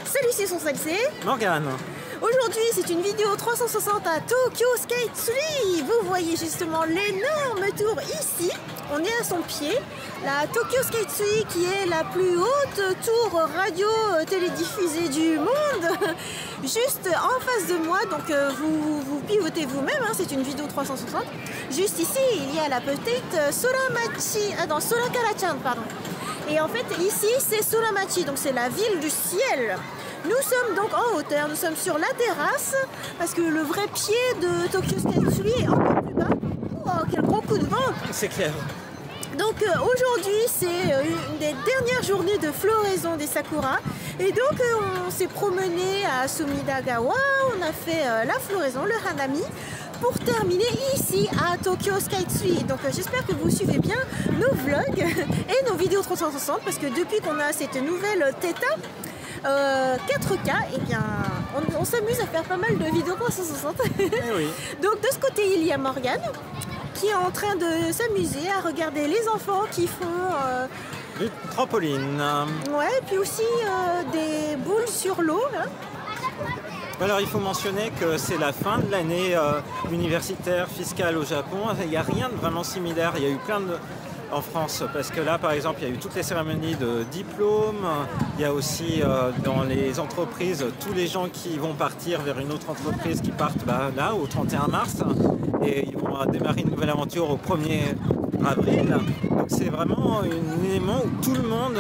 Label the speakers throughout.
Speaker 1: Salut, c'est son Salsé.
Speaker 2: Morgane.
Speaker 1: Aujourd'hui, c'est une vidéo 360 à Tokyo Sky Tree. Vous voyez justement l'énorme tour ici. On est à son pied. La Tokyo Sky Tree qui est la plus haute tour radio télédiffusée du monde. Juste en face de moi, donc vous pivotez vous-même, hein, c'est une vidéo 360. Juste ici, il y a la petite Soramachi, Sorakara-chan, pardon. Et en fait, ici, c'est Soramachi, donc c'est la ville du ciel. Nous sommes donc en hauteur, nous sommes sur la terrasse, parce que le vrai pied de Tokyo Sky Tree est encore plus bas. Oh, quel gros coup de vent!
Speaker 2: C'est clair.
Speaker 1: Donc aujourd'hui, c'est une des dernières journées de floraison des sakuras. Et donc on s'est promené à Sumidagawa, on a fait la floraison, le hanami, pour terminer ici à Tokyo Sky Tree. Donc j'espère que vous suivez bien nos vlogs et nos vidéos 360, parce que depuis qu'on a cette nouvelle Theta 4K, et bien on s'amuse à faire pas mal de vidéos 360.
Speaker 2: Eh oui.
Speaker 1: Donc de ce côté, il y a Morgane qui est en train de s'amuser à regarder les enfants qui font
Speaker 2: du trampoline.
Speaker 1: ouais, puis aussi des boules sur l'eau.
Speaker 2: Alors il faut mentionner que c'est la fin de l'année universitaire fiscale au Japon. Il n'y a rien de vraiment similaire. Il y a eu plein de... en France, parce que là par exemple il y a eu toutes les cérémonies de diplôme, il y a aussi dans les entreprises tous les gens qui vont partir vers une autre entreprise qui partent là au 31 mars et ils vont démarrer une nouvelle aventure au 1er avril. Donc c'est vraiment un élément où tout le monde,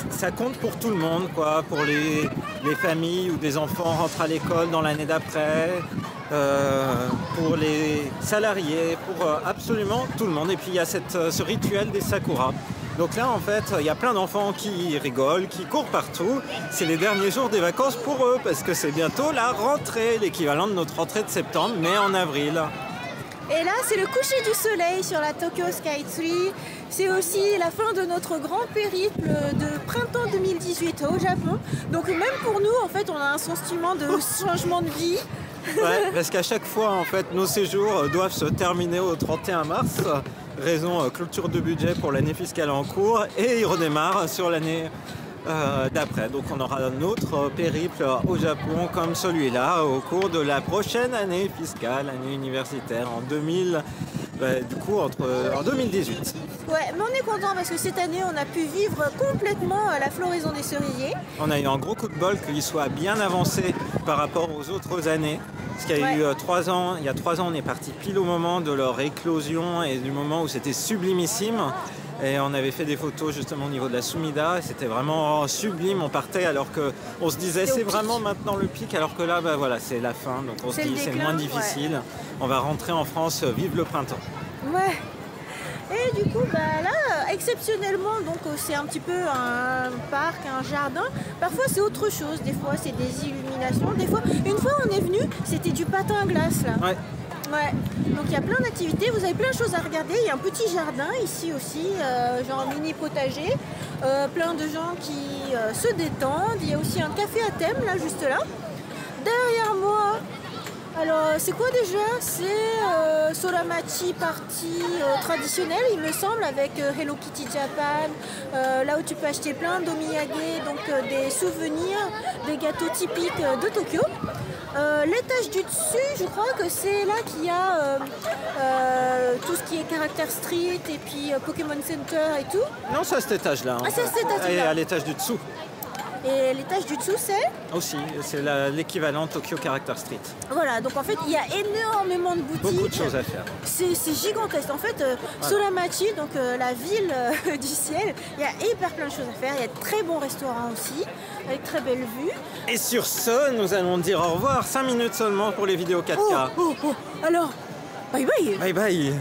Speaker 2: ça compte pour tout le monde, quoi, pour les familles où des enfants rentrent à l'école dans l'année d'après. Pour les salariés, pour absolument tout le monde. Et puis il y a ce rituel des sakuras. Donc là en fait il y a plein d'enfants qui rigolent, qui courent partout. C'est les derniers jours des vacances pour eux parce que c'est bientôt la rentrée, l'équivalent de notre rentrée de septembre, mais en avril.
Speaker 1: Et là c'est le coucher du soleil sur la Tokyo Sky Tree. C'est aussi la fin de notre grand périple de printemps 2018 au Japon. Donc même pour nous en fait on a un sentiment de changement de vie.
Speaker 2: Ouais, parce qu'à chaque fois, en fait, nos séjours doivent se terminer au 31 mars, raison clôture de budget pour l'année fiscale en cours, et ils redémarrent sur l'année d'après. Donc on aura un autre périple au Japon comme celui-là au cours de la prochaine année fiscale, année universitaire en 2000, en 2018.
Speaker 1: Ouais, mais on est content parce que cette année on a pu vivre complètement la floraison des cerisiers.
Speaker 2: On a eu un gros coup de bol qu'il soit bien avancé par rapport aux autres années. Parce qu'il y a eu 3 ans, il y a 3 ans on est parti pile au moment de leur éclosion et du moment où c'était sublimissime. Et on avait fait des photos justement au niveau de la Sumida, c'était vraiment sublime, on partait alors qu'on se disait c'est vraiment maintenant le pic, alors que là voilà, c'est la fin, donc on se dit c'est moins difficile, ouais. On va rentrer en France, vive le printemps.
Speaker 1: Ouais. Et du coup là exceptionnellement donc c'est un petit peu un parc, un jardin. Parfois c'est autre chose, des fois c'est des illuminations, des fois une fois on est venu c'était du patin à glace là.
Speaker 2: Ouais.
Speaker 1: Ouais, donc il y a plein d'activités, vous avez plein de choses à regarder, il y a un petit jardin ici aussi, genre un mini potager, plein de gens qui se détendent, il y a aussi un café à thème là juste là. Derrière moi, alors c'est quoi déjà? C'est Soramachi partie traditionnelle il me semble, avec Hello Kitty Japan, là où tu peux acheter plein d'omiyage, donc des souvenirs, des gâteaux typiques de Tokyo. L'étage du dessus, je crois que c'est là qu'il y a tout ce qui est Character Street et puis Pokémon Center et tout.
Speaker 2: Non, c'est à cet étage-là.
Speaker 1: Ah, c'est à cet étage-là.
Speaker 2: Et à l'étage du dessous.
Speaker 1: Et l'étage du dessous, c'est?
Speaker 2: Aussi, c'est l'équivalent Tokyo Character Street.
Speaker 1: Voilà, donc en fait, il y a énormément de boutiques.
Speaker 2: Beaucoup de choses à faire.
Speaker 1: C'est gigantesque. En fait, Soramachi, donc la ville du ciel, il y a hyper plein de choses à faire. Il y a de très bons restaurants aussi, avec très belles vues.
Speaker 2: Et sur ce, nous allons dire au revoir. 5 minutes seulement pour les vidéos 4K.
Speaker 1: Alors, bye bye.
Speaker 2: Bye bye.